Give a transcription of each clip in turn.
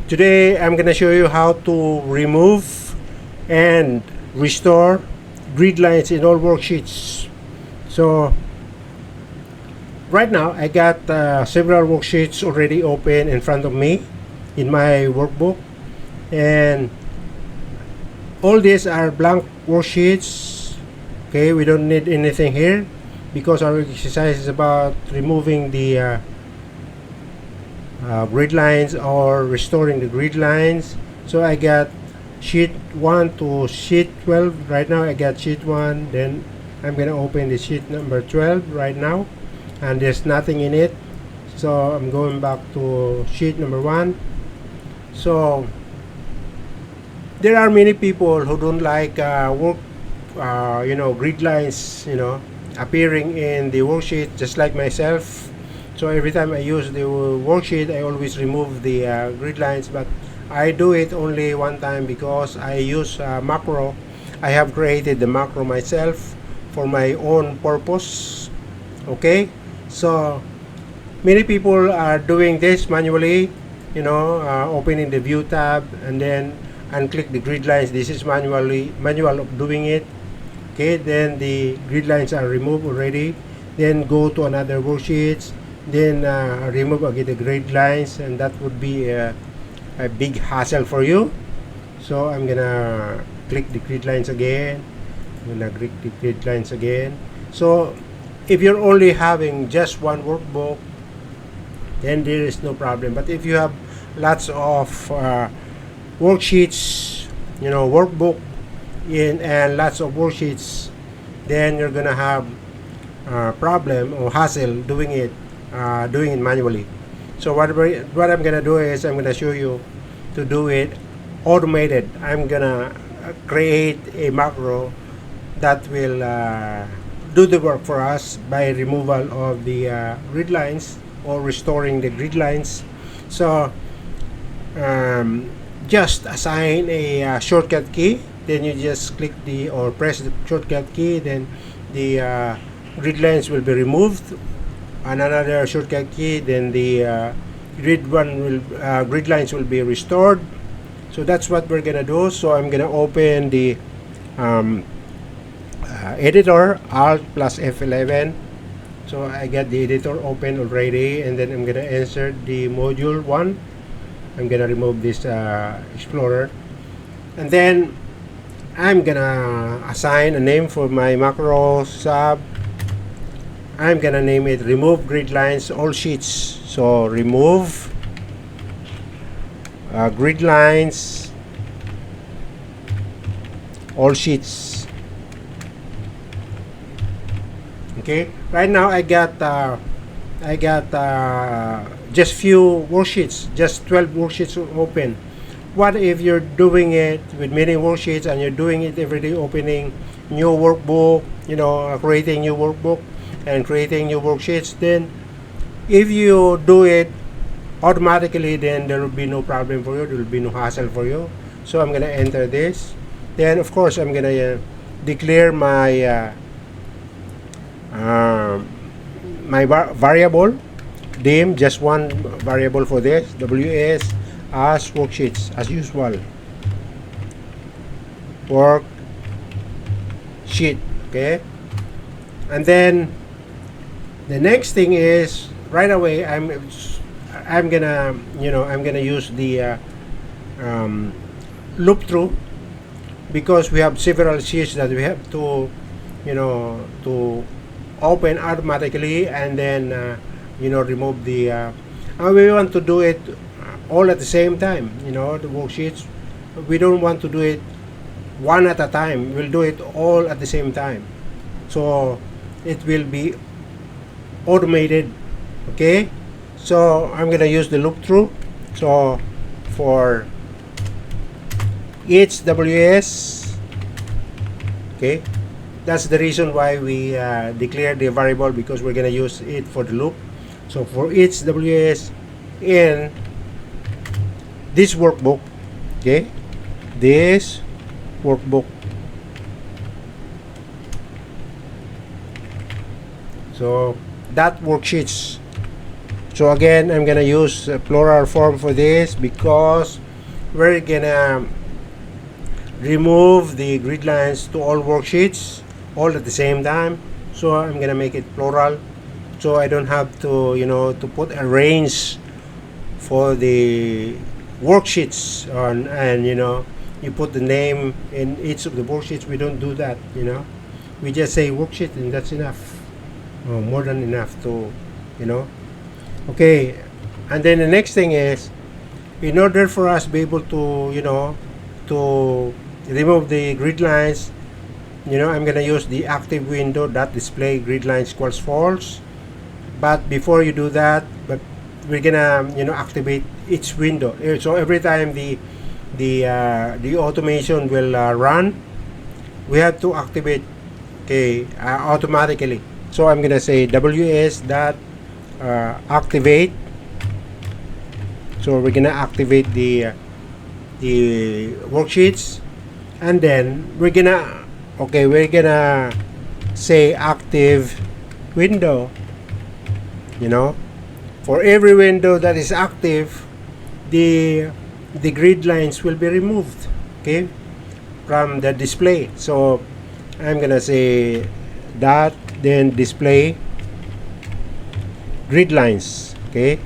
Today I'm gonna show you how to remove and restore grid lines in all worksheets. So right now I got several worksheets already open in front of me in my workbook, and all these are blank worksheets. Okay, we don't need anything here because our exercise is about removing the grid lines or restoring the grid lines. So I got sheet 1 to sheet 12 right now. I got sheet 1, then I'm gonna open the sheet number 12 right now, and there's nothing in it, so I'm going back to sheet number 1. So there are many people who don't like grid lines appearing in the worksheet, just like myself. So every time I use the worksheet, I always remove the grid lines, but I do it only one time because I use macro. I have created the macro myself for my own purpose. Okay, so many people are doing this manually, opening the view tab and then unclick the grid lines. This is manual of doing it. Okay, then the grid lines are removed already. Then go to another worksheets, then remove again the grid lines, and that would be a big hassle for you. So I'm gonna click the grid lines again. So if you're only having just one workbook, then there is no problem. But if you have lots of worksheets, workbook and lots of worksheets, then you're gonna have problem or hassle doing it manually. So what I'm gonna do is I'm gonna show you to do it automated. I'm gonna create a macro that will do the work for us by removal of the grid lines or restoring the grid lines. So just assign a shortcut key, then you just click or press the shortcut key, then the grid lines will be removed. Another shortcut key, then the grid lines will be restored. So that's what we're gonna do. So I'm gonna open the editor, Alt plus F11. So I got the editor open already, and then I'm gonna insert the module 1. I'm gonna remove this explorer, and then I'm gonna assign a name for my macro sub. I'm gonna name it remove grid lines all sheets. So remove grid lines all sheets. Okay, right now I got just few worksheets, just 12 worksheets open. What if you're doing it with many worksheets and you're doing it every day, opening new workbook, creating new workbook and creating new worksheets? Then if you do it automatically, then there will be no problem for you, there will be no hassle for you. So I'm gonna enter this. Then of course I'm gonna declare my variable dim, just one variable for this, ws as worksheets as usual, worksheet. Okay, and then the next thing is right away I'm gonna use the loop through, because we have several sheets that we have to to open automatically, and then remove the and we want to do it all at the same time. The worksheets, we don't want to do it one at a time. We'll do it all at the same time, so it will be automated. Okay, so I'm gonna use the loop through. So for each ws, okay, that's the reason why we declare the variable, because we're gonna use it for the loop. So for each ws in this workbook, okay, this workbook, so that worksheets So again, I'm gonna use plural form for this because we're gonna remove the grid lines to all worksheets all at the same time. So I'm gonna make it plural, so I don't have to, to put a range for the worksheets on, and you put the name in each of the worksheets. We don't do that. We just say worksheet, and that's enough, more than enough to, okay. And then the next thing is, in order for us to be able to to remove the grid lines, I'm gonna use the active window that display grid lines equals false. But before you do that, but we're gonna activate each window. So every time the automation will run, we have to activate, okay, automatically. So I'm gonna say ws dot activate. So we're gonna activate the worksheets, and then we're gonna say active window. For every window that is active, the grid lines will be removed, okay, from the display. So I'm gonna say dot, then display grid lines, okay.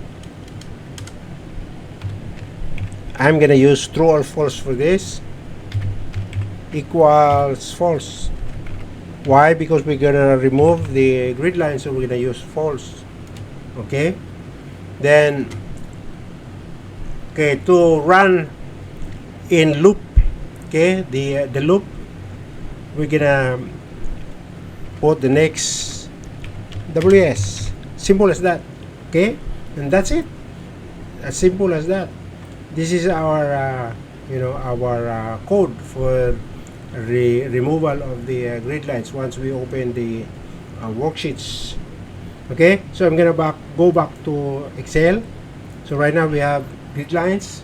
I'm gonna use true or false for this. Equals false. Why? Because we're gonna remove the grid line, so we're gonna use false. Okay. Then, okay, to run in loop, okay, the loop, we're gonna put the next ws. Simple as that. Okay, and that's it. As simple as that. This is our our code for removal of the grid lines once we open the worksheets. Okay, so I'm gonna go back to Excel. So right now we have grid lines.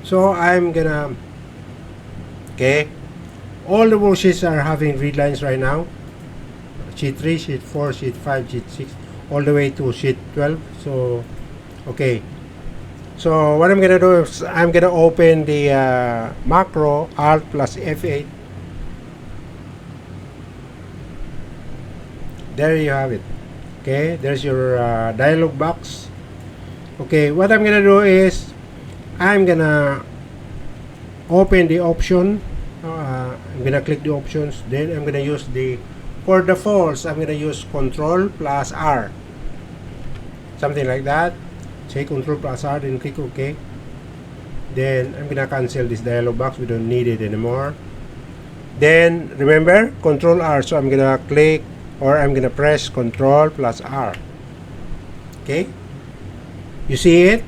So I'm gonna, okay, all the worksheets are having grid lines right now. Sheet 3, sheet 4, sheet 5, sheet 6, all the way to sheet 12. So okay, so what I'm gonna do is I'm gonna open the macro Alt plus F8. There you have it. Okay, there's your dialog box. Okay, what I'm gonna do is I'm gonna open the option. I'm gonna click the options. Then I'm gonna use for the false, I'm gonna use Control plus R, something like that. Say Control plus R, then click OK. Then I'm gonna cancel this dialog box. We don't need it anymore. Then remember Control R, so I'm gonna click, or I'm gonna press Control plus R. Okay, you see it?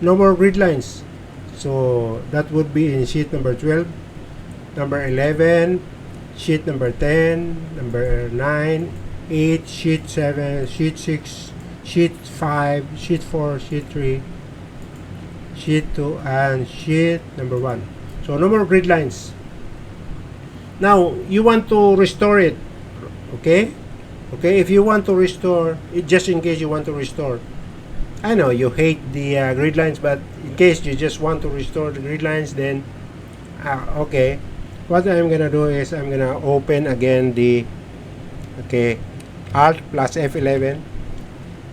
No more grid lines. So that would be in sheet number 12, number 11, sheet number 10, number 9, 8, sheet 7, sheet 6, sheet 5, sheet 4, sheet 3, sheet 2, and sheet number 1. So no more grid lines. Now you want to restore it. Okay, if you want to restore it, just in case you want to restore, I know you hate the grid lines, but in case you just want to restore the grid lines, then okay, what I'm gonna do is I'm gonna open again the Alt plus F11.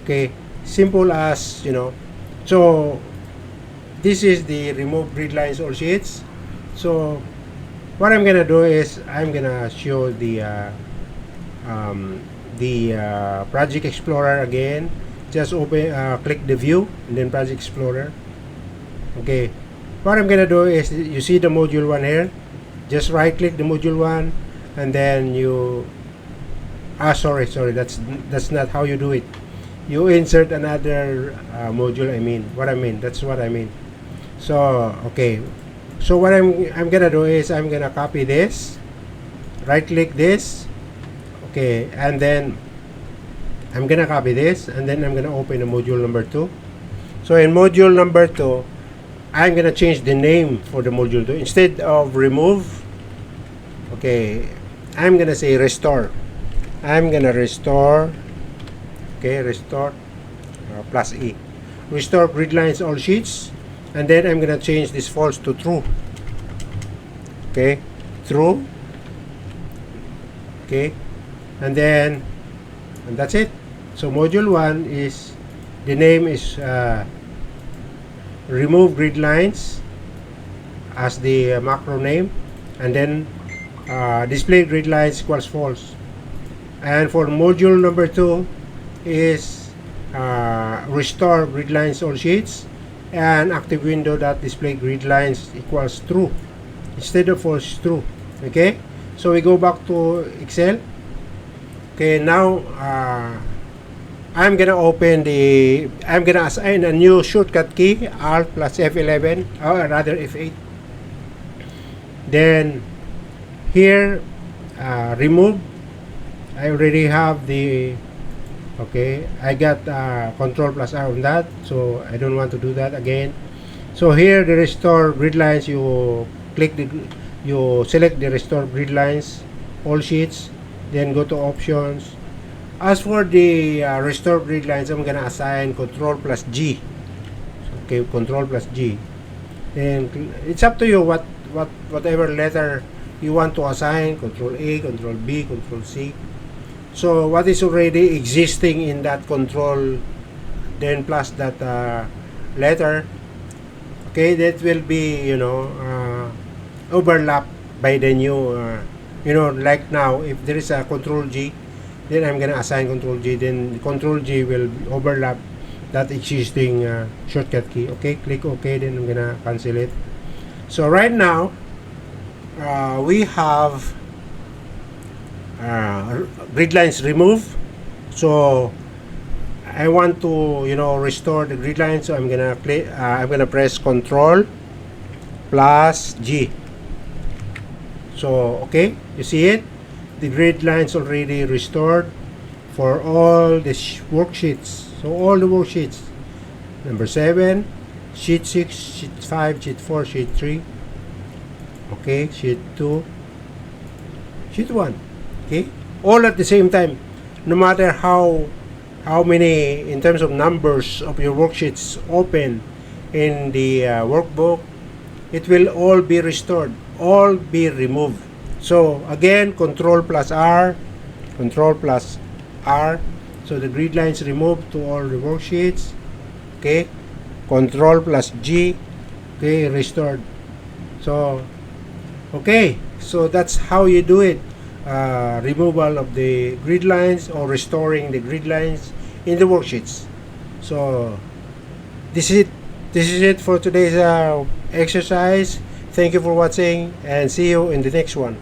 Okay, simple as So this is the remove grid lines all sheets. So what I'm gonna do is I'm gonna show the Project Explorer again. Just open, click the view, and then Project Explorer. Okay, what I'm gonna do is, you see the module 1 here, just right click the module 1, and then you sorry, that's not how you do it. You insert another module. That's what I mean. So okay, so what I'm gonna do is I'm gonna copy this, right click this, okay, and then I'm gonna copy this, and then I'm gonna open the module number 2. So in module number 2, I'm gonna change the name for the module 2. Instead of remove, okay, I'm gonna say restore. I'm gonna restore, okay, restore plus E. restore grid lines all sheets, and then I'm gonna change this false to true. Okay, true. Okay, and that's it. So module 1 is, the name is remove grid lines as the macro name, and then display grid lines equals false. And for module number 2 is restore grid lines all sheets, and active window that display grid lines equals true instead of false, true. Okay, so we go back to Excel. Okay, now I'm gonna assign a new shortcut key, Alt plus F11, or rather F8. Then here, remove. I already have the, okay, I got Control plus R on that, so I don't want to do that again. So here, the restore grid lines, you select the restore grid lines, all sheets, then go to options. As for the restore grid lines, I'm gonna assign Control plus G. Okay, Control plus G. And it's up to you whatever letter you want to assign, Control A, Control B, Control C. So what is already existing in that control, then plus that letter, okay, that will be, overlap by the new, like now, if there is a Control G, then I'm gonna assign Control G, then Control G will overlap that existing shortcut key. Okay, click OK, then I'm gonna cancel it. So right now, we have grid lines removed. So I want to restore the grid lines, so I'm gonna press Control plus G. So okay, you see it, the grid lines already restored for all the worksheets. So all the worksheets, number 7, sheet 6, sheet 5, sheet 4, sheet 3, okay, sheet 2, sheet 1, okay, all at the same time. No matter how many, in terms of numbers of your worksheets open in the workbook, it will all be restored, all be removed. So again, Control plus R, Control plus R. So the grid lines removed to all the worksheets. Okay, Control plus G. Okay, restored. So okay, so that's how you do it. Removal of the grid lines or restoring the grid lines in the worksheets. So this is it for today's exercise. Thank you for watching, and see you in the next one.